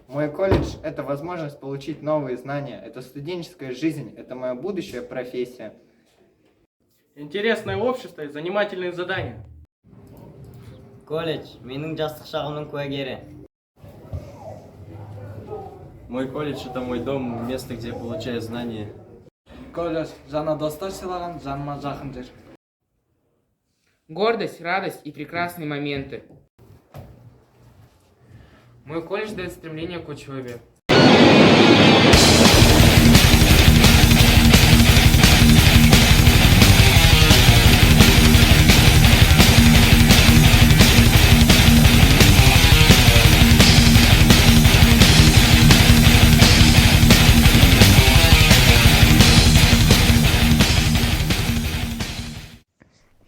Мой колледж – это возможность получить новые знания, это студенческая жизнь, это моя будущая профессия. Интересное общество и занимательные задания. Колледж, менің жастық шағымның куәгері. Мой колледж – это мой дом, место, где я получаю знания. Колледж, жаңа достар сыйлаған жаныма жақын жер. Гордость, радость и прекрасные моменты. Мой колледж дает стремление к учебе.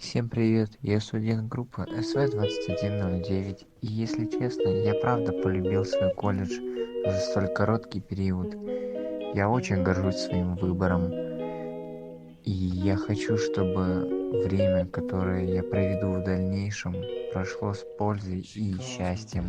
Всем привет, я студент группы СВ-2109, и если честно, я правда полюбил свой колледж за столь короткий период. Я очень горжусь своим выбором, и я хочу, чтобы время, которое я проведу в дальнейшем, прошло с пользой и счастьем.